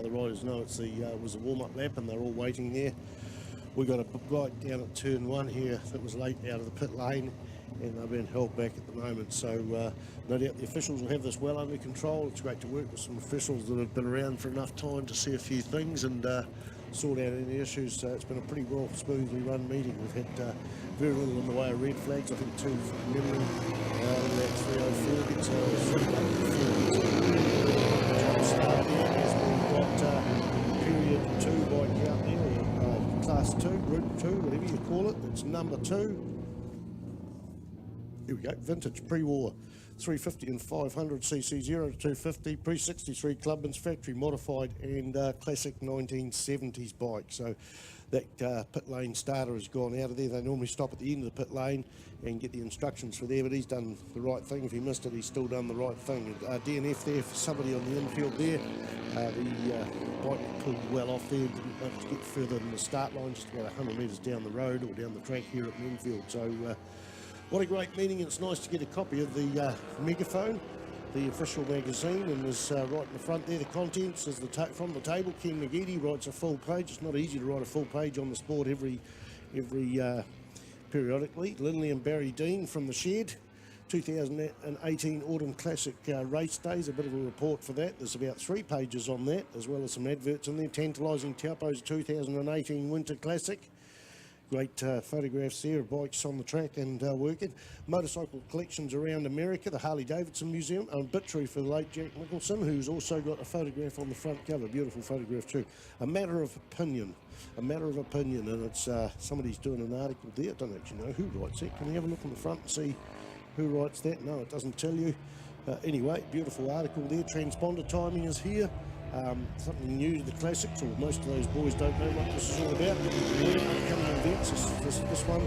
The riders know it was a warm-up lap and they're all waiting there. We've got a guy down at turn 1 here that was late out of the pit lane, and they're being held back at the moment. So no doubt the officials will have this well under control. It's great to work with some officials that have been around for enough time to see a few things and sort out any issues. So it's been a pretty well smoothly run meeting. We've had very little in the way of red flags. I think 2 from memory. That 304 gets period 2 bike out there, or class 2, Group 2, whatever you call it. It's number 2. Here we go, vintage pre-war 350 and 500cc 0 to 250, pre-63 Clubman's factory modified and classic 1970s bike. So that pit lane starter has gone out of there. They normally stop at the end of the pit lane and get the instructions for there, but he's done the right thing. If he missed it, he's still done the right thing. DNF there for somebody on the infield there. The bike pulled well off there, didn't manage to get further than the start line, just about 100 metres down the road or down the track here at Menfield. So what a great meeting. It's nice to get a copy of the Megaphone, the official magazine, and there's right in the front there, the contents is from the table. Ken McGeady writes a full page. It's not easy to write a full page on the sport every periodically. Lindley and Barry Dean from the shed. 2018 Autumn Classic race days, a bit of a report for that. There's about 3 pages on that, as well as some adverts in there. Tantalising Taupo's 2018 Winter Classic. Great photographs there of bikes on the track and working. Motorcycle collections around America, the Harley-Davidson Museum, and obituary for the late Jack Nicholson, who's also got a photograph on the front cover, beautiful photograph too. A matter of opinion, and it's somebody's doing an article there. I don't actually know who writes it. Can you have a look on the front and see who writes that? No, it doesn't tell you. Anyway, beautiful article there. Transponder timing is here. Something new to the classics, or most of those boys don't know what this is all about. Upcoming events, this one,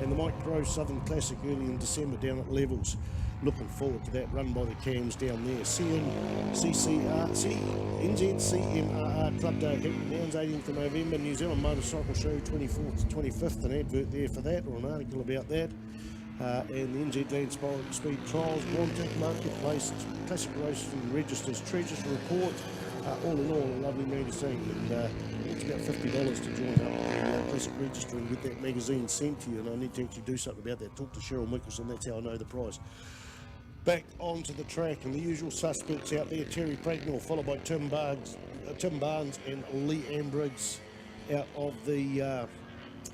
and the Mike Crow Southern Classic early in December down at Levels. Looking forward to that, run by the Cams down there. NZCMRR Club Day at Hampton Downs, 18th of November. New Zealand Motorcycle Show, 24th to 25th. An advert there for that, or an article about that. And the NZ Land Speed Trials, Quantic Marketplace, Classic Racing Registers, Treasures Report. All in all, a lovely magazine, and it's about $50 to join up the Classic Register and get that magazine sent to you. And I need to actually do something about that. Talk to Cheryl Mickelson, that's how I know the price. Back onto the track, and the usual suspects out there: Terry Pragnell, followed by Tim Barnes and Lee Ambriggs out of the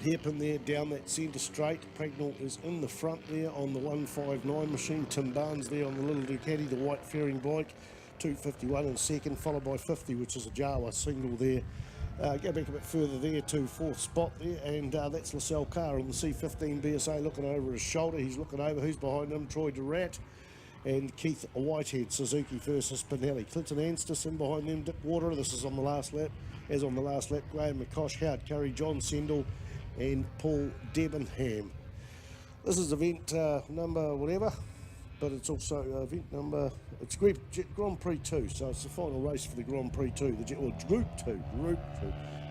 hairpin there down that centre straight. Pragnell is in the front there on the 159 machine. Tim Barnes there on the little Ducati, the white fairing bike. 251 in second, followed by 50, which is a Jawa single there. Go back a bit further there to 4th spot there, and that's Lascelles Carr on the C15 BSA looking over his shoulder. He's looking over. Who's behind him? Troy Durant and Keith Whitehead, Suzuki versus Pinelli. Clinton Anstis in behind them. Dick Water, this is on the last lap. As on the last lap, Graham McCosh, Howard Curry, John Sendell and Paul Debenham. This is event number whatever, but it's also event number, it's Grand Prix 2, so it's the final race for the Grand Prix 2, Group 2,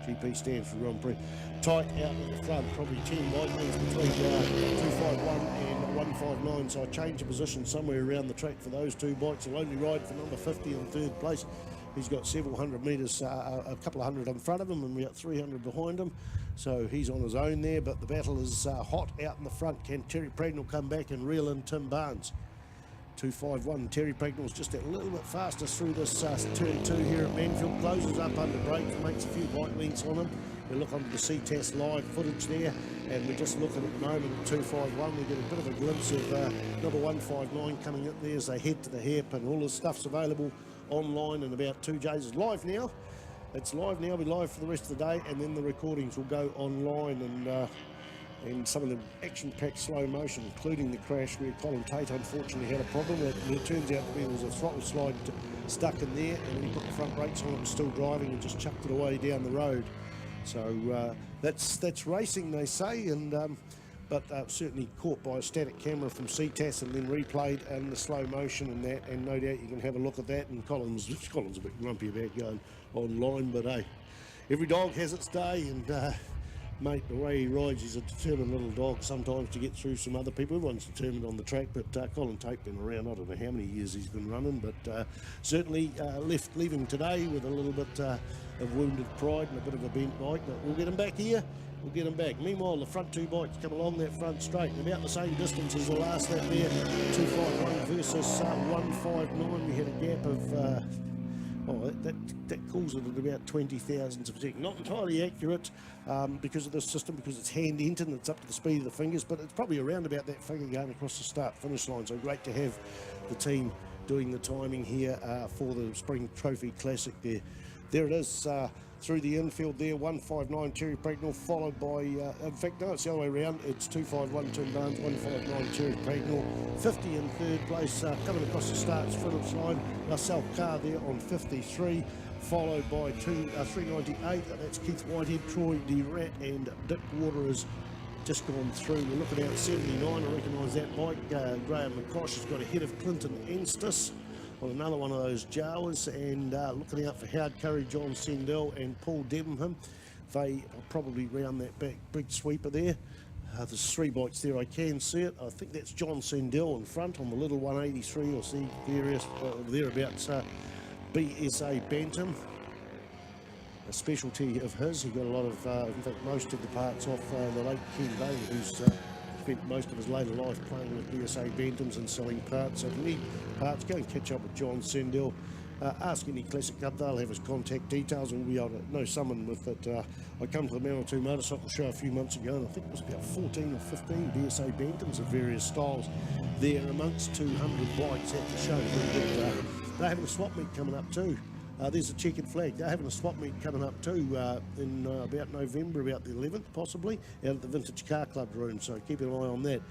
GP stands for Grand Prix. Tight out at the front, probably 10 bike lengths between 251 and 159, so I change the position somewhere around the track for those 2 bikes. They'll only ride for number 50 in 3rd place. He's got several hundred metres, a couple of hundred in front of him, and we got 300 behind him. So he's on his own there, but the battle is hot out in the front. Can Terry Pragnell come back and reel in Tim Barnes? 251. Terry Pragnell's just a little bit faster through this turn 2 here at Manfield. Closes up under brakes, makes a few bike lengths on him. We look under the CTAS live footage there, and we're just looking at the moment at 251. We get a bit of a glimpse of number 159 coming up there as they head to the hairpin. All this stuff's available online in about 2 days. It's live now. It's live now. We'll be live for the rest of the day, and then the recordings will go online, and some of the action-packed slow motion, including the crash where Colin Tate unfortunately had a problem. It turns out that there was a throttle slide stuck in there, and when he put the front brakes on, it was still driving and just chucked it away down the road. So that's racing, they say, and but certainly caught by a static camera from CTAS and then replayed in the slow motion and that, and no doubt you can have a look at that. And Colin's a bit grumpy about going online, but hey, every dog has its day, and mate, the way he rides, he's a determined little dog sometimes to get through some other people. Everyone's determined on the track, but Colin Tate been around, I don't know how many years he's been running, but certainly leaving today with a little bit of wounded pride and a bit of a bent bike, but we'll get him back here. We'll get him back. Meanwhile, the front two bikes come along that front straight, about the same distance as the last lap there, 251 versus 159. We had a gap of, that calls it at about 20 thousandths of a second. Not entirely accurate because of this system, because it's hand-entered and it's up to the speed of the fingers, but it's probably around about that figure going across the start-finish line. So great to have the team doing the timing here for the Spring Trophy Classic there. There it is. Through the infield there, 159 Cherry Pregnell, followed by, in fact, no, it's the other way around. It's 251 Tim Barnes, 159 Cherry Pregnell, 50 in third place, coming across the starts finish line. Lasell Carr there on 53, followed by 398. That's Keith Whitehead, Troy DeRat, and Dick Water has just gone through. We're looking out 79. I recognise that bike. Graham McCosh has got ahead of Clinton Enstis on another one of those Jawas, and looking out for Howard Curry, John Sendell and Paul Debenham. They are probably round that back big sweeper there. There's three bikes there, I can see it. I think that's John Sendell in front on the little 183 or see various thereabouts. BSA Bantam, a specialty of his. He got a lot of, in fact, most of the parts off the late Ken Bailey, who's spent most of his later life playing with BSA Bantams and selling parts. So if you need parts, go and catch up with John Sendell. Ask any Classic Club, they'll have his contact details and we'll be able to know someone with it. I come to the Man or Two Motorcycle Show a few months ago and I think it was about 14 or 15 BSA Bantams of various styles there amongst 200 bikes at the show. They're having a swap meet coming up too. There's a checkered flag. They're having a swap meet coming up too in about November, about the 11th possibly, out at the Vintage Car Club room, so keep an eye on that.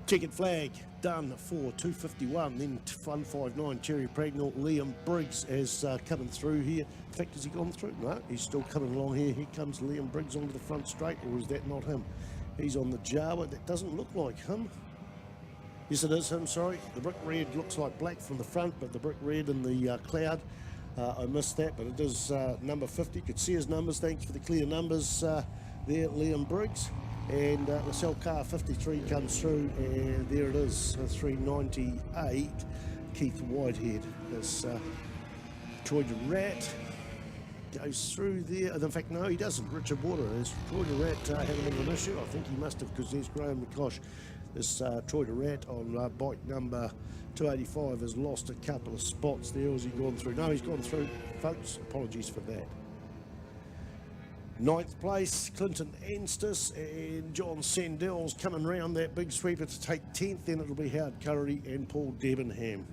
Checkered flag done for 251, then 159 Cherry Pregnell. Liam Briggs is coming through here. In fact, has he gone through? No, he's still coming along here. Here comes Liam Briggs onto the front straight, or is that not him? He's on the Jawa. That doesn't look like him. Yes, it is him, sorry. The brick red looks like black from the front, but the brick red in the cloud, I missed that, but it is number 50. You could see his numbers. Thanks for the clear numbers there, Liam Briggs. And Lasell Carr 53 comes through, and there it is, 398, Keith Whitehead. There's Troy DeRat goes through there. In fact, no, he doesn't. Richard Water is. Troy DeRat had a bit of an issue. I think he must have, because there's Graham McCosh. This Troy DeRat on bike number 285 has lost a couple of spots there. Has he gone through? No, he's gone through, folks. Apologies for that. 9th place, Clinton Enstis, and John Sendell's coming round that big sweeper to take 10th. Then it'll be Howard Curry and Paul Debenham.